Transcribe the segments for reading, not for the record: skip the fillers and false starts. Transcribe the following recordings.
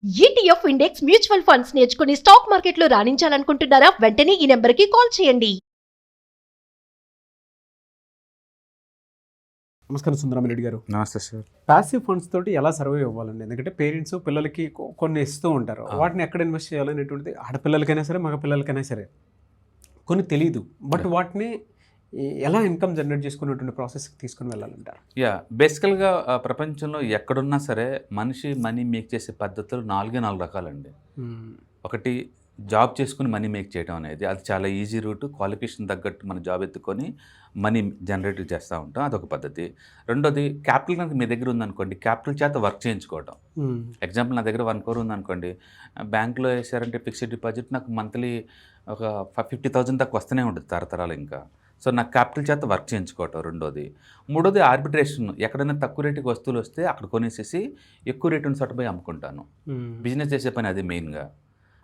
ETF index mutual funds నేర్చుకుని stock మార్కెట్లో రాణించాలనుకుంటున్నారా? వెంటనే ఈ నెంబర్కి కాల్ చేయండి. నమస్కారం సుందరమరెడ్డి గారు. నమస్తే సార్. ప్యాసివ్ ఫండ్స్ తోటి ఎలా సర్వైవ్ అవ్వాలండి? ఎందుకంటే పేరెంట్స్ పిల్లలకి కొన్ని ఇస్తూ ఉంటారు. వాటిని ఎక్కడ ఇన్వెస్ట్ చేయాలనేటువంటిది ఆడపిల్లలకైనా సరే మగపిల్లలకైనా సరే కొన్ని తెలియదు. బట్ వాటిని ఎలా ఇన్కమ్ జనరేట్ చేసుకునేటువంటి ప్రాసెస్కి తీసుకుని వెళ్ళాలంటారు? బేసికల్గా ప్రపంచంలో ఎక్కడున్నా సరే మనిషి మనీ మేక్ చేసే పద్ధతులు నాలుగు రకాలండి. ఒకటి జాబ్ చేసుకుని మనీ మేక్ చేయడం అనేది, అది చాలా ఈజీ రూట్. క్వాలిఫికేషన్ తగ్గట్టు మన జాబ్ ఎత్తుకొని మనీ జనరేట్ చేస్తూ ఉంటాం, అదొక పద్ధతి. రెండోది క్యాపిటల్ కనుక మీ దగ్గర ఉందనుకోండి, క్యాపిటల్ చేత వర్క్ చేయించుకోవడం. ఎగ్జాంపుల్, నా దగ్గర 1 crore ఉందనుకోండి, బ్యాంకులో వేసారంటే ఫిక్స్డ్ డిపాజిట్ నాకు మంత్లీ ఒక 50,000 దాకా వస్తూనే ఉంటుంది తరతరాలు. ఇంకా సో నాకు క్యాపిటల్ చేత వర్క్ చేయించుకోవటం రెండోది. మూడోది ఆర్బిట్రేషన్. ఎక్కడైనా తక్కువ రేటుకి వస్తువులు వస్తే అక్కడ కొనేసేసి ఎక్కువ రేటు ఉన్న చోట పోయి అమ్ముకుంటాను. బిజినెస్ చేసే పని అది మెయిన్గా.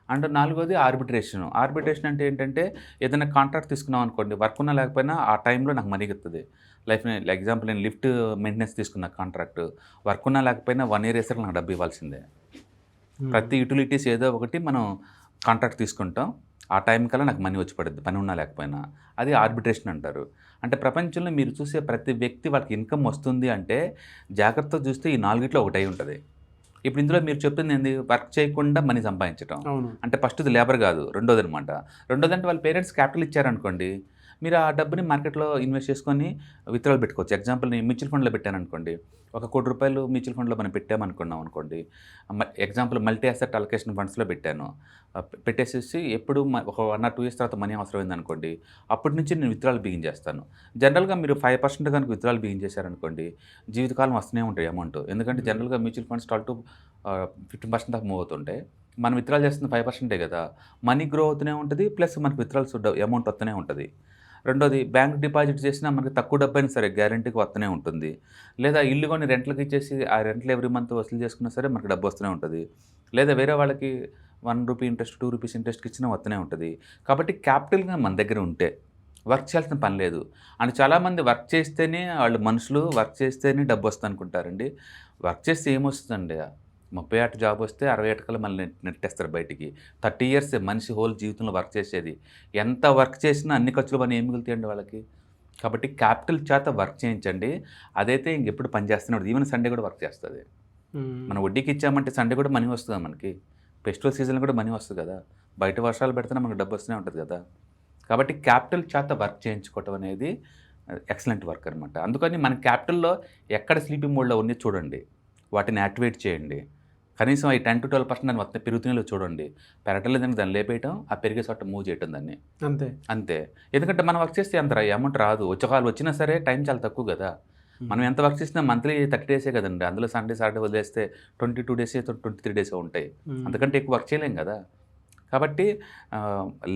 అండ్ నాలుగోది ఆర్బిట్రేషన్. ఆర్బిట్రేషన్ అంటే ఏంటంటే, ఏదైనా కాంట్రాక్ట్ తీసుకున్నాం అనుకోండి, వర్క్ ఉన్నా లేకపోయినా ఆ టైంలో నాకు మనీ ఇస్తుంది. ఎగ్జాంపుల్, నేను లిఫ్ట్ మెయింటెనెన్స్ తీసుకున్న కాంట్రాక్ట్, వర్క్ ఉన్నా లేకపోయినా 1 year వేసరికి నాకు డబ్బు ఇవ్వాల్సిందే. ప్రతి యూటిలిటీస్ ఏదో ఒకటి మనం కాంట్రాక్ట్ తీసుకుంటాం, ఆ టైం కల్లా నాకు మనీ వచ్చి పడుద్ది, పని ఉన్నా లేకపోయినా. అది ఆర్బిట్రేషన్ అంటారు. అంటే ప్రపంచంలో మీరు చూసే ప్రతి వ్యక్తి వాళ్ళకి ఇన్కమ్ వస్తుంది అంటే జాగ్రత్తగా చూస్తే ఈ 4 ఒకటై ఉంటుంది. ఇప్పుడు ఇందులో మీరు చెప్తుంది ఏంది? వర్క్ చేయకుండా మనీ సంపాదించడం. అంటే ఫస్ట్ది లేబర్ కాదు, రెండోది అనమాట. రెండోది అంటే వాళ్ళ పేరెంట్స్ క్యాపిటల్ ఇచ్చారనుకోండి, మీరు ఆ డబ్బుని మార్కెట్లో ఇన్వెస్ట్ చేసుకొని విత్డ్రాల్ పెట్టుకోవచ్చు. ఎగ్జాంపుల్, నేను మ్యూచువల్ ఫండ్లో పెట్టాను అనుకోండి, ఒక ₹1 కోటి మ్యూచువల్ ఫండ్లో మనం పెట్టామనుకున్నాం అనుకోండి. ఎగ్జాంపుల్, మల్టీ అసెట్ అలొకేషన్ ఫండ్స్లో పెట్టాను. పెట్టేసేసి ఎప్పుడు ఒక 1 or 2 years తర్వాత మనీ అవసరమైంది అనుకోండి, అప్పటి నుంచి నేను విత్డ్రాల్ బిగిన్ చేస్తాను. జనరల్గా మీరు 5% కనుక విత్డ్రాల్ బిగిన్ చేశారనుకోండి, జీవితకాలం వస్తూనే ఉంటాయి అమౌంట్. ఎందుకంటే జనరల్గా మ్యూచువల్ ఫండ్స్ 12 to 15% దాకా మూవ్ అవుతుంటాయి. మనం విత్డ్రాల్ చేస్తుంది 5% కదా, మనీ గ్రో అవుతూనే ఉంటుంది, ప్లస్ మనకు విత్డ్రాల్స్ అమౌంట్ వస్తూనే ఉంటుంది. రెండోది, బ్యాంక్ డిపాజిట్ చేసినా మనకి తక్కువ డబ్బు అయినా సరే గ్యారంటీకి వస్తూనే ఉంటుంది. లేదా ఇల్లు కొని రెంట్లకి ఇచ్చేసి ఆ రెంట్లు ఎవ్రీ మంత్ వసూలు చేసుకున్నా సరే మనకు డబ్బు వస్తూనే ఉంటుంది. లేదా వేరే వాళ్ళకి ₹1 ఇంట్రెస్ట్, ₹2 ఇంట్రెస్ట్కి ఇచ్చినా వస్తూనే ఉంటుంది. కాబట్టి క్యాపిటల్గా మన దగ్గర ఉంటే వర్క్ చేయాల్సిన పని లేదు. అండ్ చాలామంది వర్క్ చేస్తేనే వాళ్ళు మనుషులు, వర్క్ చేస్తేనే డబ్బు వస్తుంది అనుకుంటారండి. వర్క్ చేస్తే ఏమొస్తుందండి? 38 జాబ్ వస్తే 68 కల్లా మళ్ళీ నెట్టేస్తారు బయటికి. 30 years మనిషి హోల్ జీవితంలో వర్క్ చేసేది. ఎంత వర్క్ చేసినా అన్ని ఖర్చులు పని ఏం మిగులుతాయండి వాళ్ళకి? కాబట్టి క్యాపిటల్ చేత వర్క్ చేయించండి. అదైతే ఇంకెప్పుడు పని చేస్తూనే ఉంటుంది. ఈవెన్ సండే కూడా వర్క్ చేస్తుంది. మనం వడ్డీకి ఇచ్చామంటే సండే కూడా మనీ వస్తుందా మనకి? ఫెస్టివల్ సీజన్లో కూడా మనీ వస్తుంది కదా. బయట వర్షాలు పెడితేనే మనకు డబ్బు వస్తూనే ఉంటుంది కదా. కాబట్టి క్యాపిటల్ చేత వర్క్ చేయించుకోవటం అనేది ఎక్సలెంట్ వర్క్ అనమాట. అందుకని మన క్యాపిటల్లో ఎక్కడ స్లీపింగ్ మోడ్లో ఉంది చూడండి, వాటిని యాక్టివేట్ చేయండి. కనీసం అవి 10 to 12% అని మొత్తం పెరుగుతున్నాయో చూడండి. పెరగలేదని దాన్ని లేపేయటం, ఆ పెరిగే చోట మూవ్ చేయటం దాన్ని. అంతే. ఎందుకంటే మనం వర్క్ చేస్తే అంత అమౌంట్ రాదు. ఒకవేళ వచ్చినా సరే టైం చాలా తక్కువ కదా. మనం ఎంత వర్క్ చేసినా మంత్లీ 30 days కదండి. అందులో సండే సాటర్డే వదిలేస్తే 22 days 23 days ఉంటాయి. అంతకంటే ఎక్కువ వర్క్ చేయలేం కదా. కాబట్టి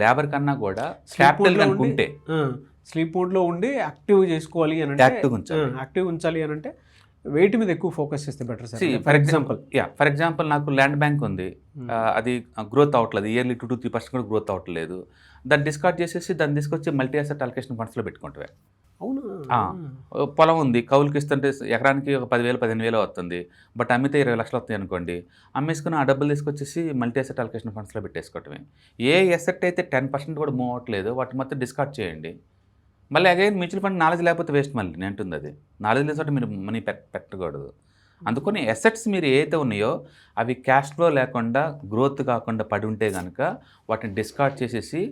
లేబర్ కన్నా కూడా క్యాపిటల్ అనుకుంటే స్లీప్ మోడ్లో ఉండి యాక్టివ్ చేసుకోవాలి అని, యాక్టివ్ ఉంచాలి అని అంటే వెయిట్ మీద ఎక్కువ ఫోకస్ చేస్తే బెటర్ సార్. ఫర్ ఎగ్జాంపుల్ నాకు ల్యాండ్ బ్యాంక్ ఉంది, అది గ్రోత్ అవ్వట్లేదు, ఇయర్లీ 2 to 3% కూడా గ్రోత్ అవ్వట్లేదు. దాన్ని డిస్కార్డ్ చేసేసి దాన్ని తీసుకొచ్చి మల్టీ అసెట్ అలొకేషన్ ఫండ్స్లో పెట్టుకుంటావే. అవునా? పొలం ఉంది, కౌలుకి ఇస్తుంటే ఎకరానికి ఒక 10,000 15,000 వస్తుంది, బట్ అమ్మితే 20 లక్షలు వస్తాయి అనుకోండి. అమ్మేసుకుని ఆ డబ్బులు తీసుకొచ్చేసి మల్టీ అసెట్ అలొకేషన్ ఫండ్స్లో పెట్టేసుకోవటమే. ఏ అసెట్ అయితే 10% కూడా మూవ్ అవ్వట్లేదు వాటి మొత్తం డిస్కార్డ్ చేయండి. మళ్ళీ అగైన్ మ్యూచువల్ ఫండ్ నాలెడ్జ్ లేకపోతే వేస్ట్. మళ్ళీ నేను అంటుంది అది నాలెడ్జ్ లేకపోతే మీరు మనీ పెట్టకూడదు. అందుకని అసెట్స్ మీరు ఏదైతే ఉన్నాయో అవి క్యాష్ ఫ్లో లేకుండా, గ్రోత్ కాకుండా పడి ఉంటే కనుక వాటిని డిస్కార్డ్ చేసేసి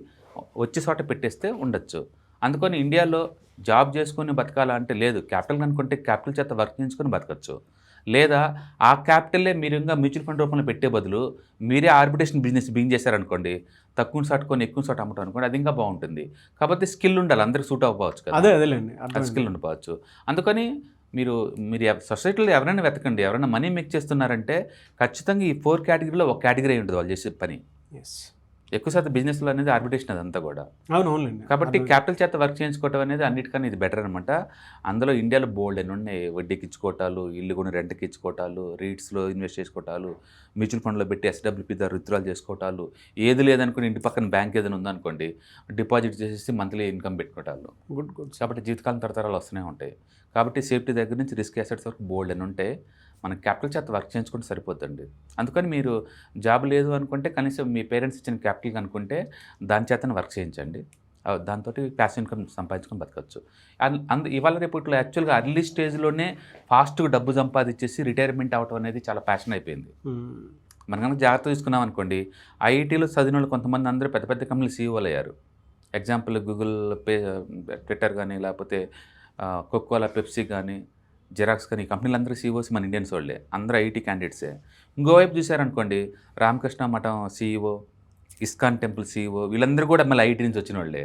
వచ్చే చోట పెట్టేస్తే ఉండొచ్చు. అందుకని ఇండియాలో జాబ్ చేసుకొని బతకాలంటే లేదు, క్యాపిటల్ అనుకుంటే క్యాపిటల్ చేత వర్క్ చేయించుకొని బతకచ్చు. లేదా ఆ క్యాపిటల్లే మీరు ఇంకా మ్యూచువల్ ఫండ్ రూపంలో పెట్టే బదులు మీరే ఆర్బిట్రేషన్ బిజినెస్ బిగిన్ చేశారనుకోండి, తక్కువ షాట్ కొని ఎక్కువ షాట్ అమ్మటం అనుకోండి, అది ఇంకా బాగుంటుంది. కాకపోతే స్కిల్ ఉండాలి, అందరికి సూట్ అవ్వచ్చు కదా. అది స్కిల్ ఉండవచ్చు. అందుకని మీరు సొసైటీలో ఎవరైనా వెతకండి, ఎవరైనా మనీ మేక్ చేస్తున్నారంటే ఖచ్చితంగా ఈ 4 categoryలో ఒక కేటగిరీ ఉంటుంది వాళ్ళు చేసే పని. ఎక్కువ శాతం బిజినెస్లో అనేది ఆర్బిట్రేషన్ అదంతా కూడా. అవునవునండి. కాబట్టి క్యాపిటల్ చేత వర్క్ చేయించుకోవటం అనేది అన్నిటికన్నా ఇది బెటర్ అనమాట. అందులో ఇండియాలో బోల్డ్ అని ఉన్నాయి. వడ్డీకి ఇచ్చుకోవటాలు, ఇల్లు కొని రెంట్కి ఇచ్చుకోవటాలు, రీట్స్లో ఇన్వెస్ట్ చేసుకోవటాలు, మ్యూచువల్ ఫండ్లో పెట్టి SWP ద్వారా విత్డ్రాల్ చేసుకోవటాలు, ఏది లేదనుకుని ఇంటి పక్కన బ్యాంక్ ఏదైనా ఉందనుకోండి డిపాజిట్ చేసేసి మంత్లీ ఇన్కమ్ పెట్టుకోవటాలు. గుడ్. కాబట్టి జీవితకాలం తరతరాలు వస్తూనే ఉంటాయి. కాబట్టి సేఫ్టీ దగ్గర నుంచి రిస్క్ అసెట్స్ వరకు బోల్డ్ అని ఉంటాయి. మన క్యాపిటల్ చేత వర్క్ చేయించుకుంటే సరిపోద్దండి. అందుకని మీరు జాబ్ లేదు అనుకుంటే కనీసం మీ పేరెంట్స్ ఇచ్చిన క్యాపిటల్ అనుకుంటే దాని చేతనే వర్క్ చేయించండి. దాంతో ప్యాసివ్ ఇన్కమ్ సంపాదించుకొని బతకచ్చు. ఇవాళ రేపట్లో యాక్చువల్గా అర్లీ స్టేజ్లోనే ఫాస్ట్గా డబ్బు సంపాదించేసి రిటైర్మెంట్ అవ్వడం అనేది చాలా ప్యాషన్ అయిపోయింది. మనం కనుక జాగ్రత్త తీసుకున్నాం అనుకోండి, ఐఐటీలో చదివిన వాళ్ళు కొంతమంది అందరూ పెద్ద పెద్ద కంపెనీలు సీఈఓలు అయ్యారు. ఎగ్జాంపుల్ గూగుల్, ట్విట్టర్ కానీ, లేకపోతే కోకోలా, పెప్సీ కానీ, జిరాక్స్ కానీ, ఈ కంపెనీలు సీఈఓస్ మన ఇండియన్స్ వాళ్ళే, అందరూ ఐఐటీ క్యాండిడేట్సే. ఇంకోవైపు చూసారనుకోండి, రామకృష్ణ మఠం సీఈఓ, ఇస్కాన్ టెంపుల్ సీఈఓ, వీళ్ళందరూ కూడా మళ్ళీ ఐఐటీ నుంచి వచ్చిన వాళ్ళే.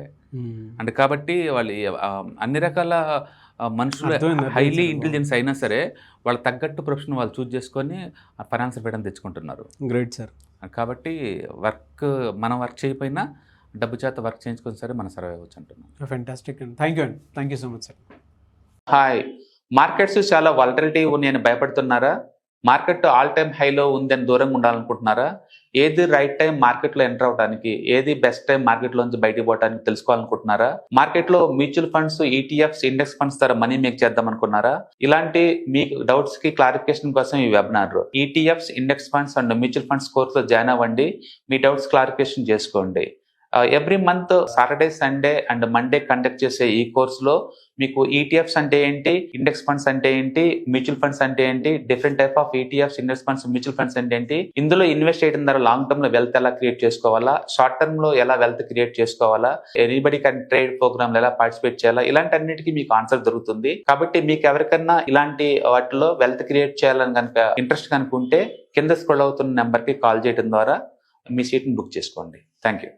అంటే కాబట్టి వాళ్ళు అన్ని రకాల మనుషులు హైలీ ఇంటెలిజెన్స్ అయినా సరే వాళ్ళకి తగ్గట్టు ప్రొఫెషన్ వాళ్ళు చూజ్ చేసుకొని ఫైనాన్షియల్ ఫ్రీడమ్ తెచ్చుకుంటున్నారు. Great sir. కాబట్టి మనం వర్క్ చేయకపోయినా డబ్బు చేత వర్క్ చేయించుకొని సరే మనం సర్వైవ్ అవ్వచ్చు అంటున్నాను. ఫెంటాస్టిక్ అండి. థ్యాంక్ యూ అండి. Thank you so much sir. Hi, markets చాలా వాలటిలిటీ ఉన్నాయని భయపడుతున్నారా? మార్కెట్ ఆల్ టైమ్ హైలో ఉందని దూరంగా ఉండాలనుకుంటున్నారా? ఏది రైట్ టైం మార్కెట్లో ఎంటర్ అవడానికి, ఏది బెస్ట్ టైం మార్కెట్లోంచి బయటకు పోవడానికి తెలుసుకోవాలనుకుంటున్నారా? మార్కెట్లో mutual funds, ETFs, index funds ద్వారా మనీ మేక్ చేద్దాం అనుకున్నారా? ఇలాంటి మీ డౌట్స్ కి క్లారిఫికేషన్ కోసం ఈ webinar ETFs, index funds and mutual funds కోర్సులో జాయిన్ అవ్వండి. మీ డౌట్స్ క్లారిఫికేషన్ చేసుకోండి. Every month Saturday, Sunday and Monday conduct చేసే ఈ కోర్సులో మీకు ఈటీఎఫ్స్ అంటే ఏంటి, ఇండెక్స్ ఫండ్స్ అంటే ఏంటి, మ్యూచువల్ ఫండ్స్ అంటే ఏంటి, different type of ETFs, index funds, mutual funds అంటే ఏంటి, ఇందులో ఇన్వెస్ట్ చేయడం ద్వారా లాంగ్ టర్మ్ లో వెల్త్ ఎలా క్రియేట్ చేసుకోవాలా, షార్ట్ టర్మ్ లో ఎలా వెల్త్ క్రియేట్ చేసుకోవాలా, ఎనీబడి కెన్ ట్రేడ్ ప్రోగ్రామ్ ఎలా పార్టిసిపేట్ చేయాలా, ఇలాంటి అన్నిటికీ మీకు ఆన్సర్ దొరుకుతుంది. కాబట్టి మీకు ఎవరికన్నా ఇలాంటి వాటిలో వెల్త్ క్రియేట్ చేయాలని కనుక ఇంట్రెస్ట్ కనుకుంటే కింద స్క్రోల్ అవుతున్న నెంబర్ కి కాల్ చేయడం ద్వారా మీ సీట్ ని బుక్ చేసుకోండి. Thank you.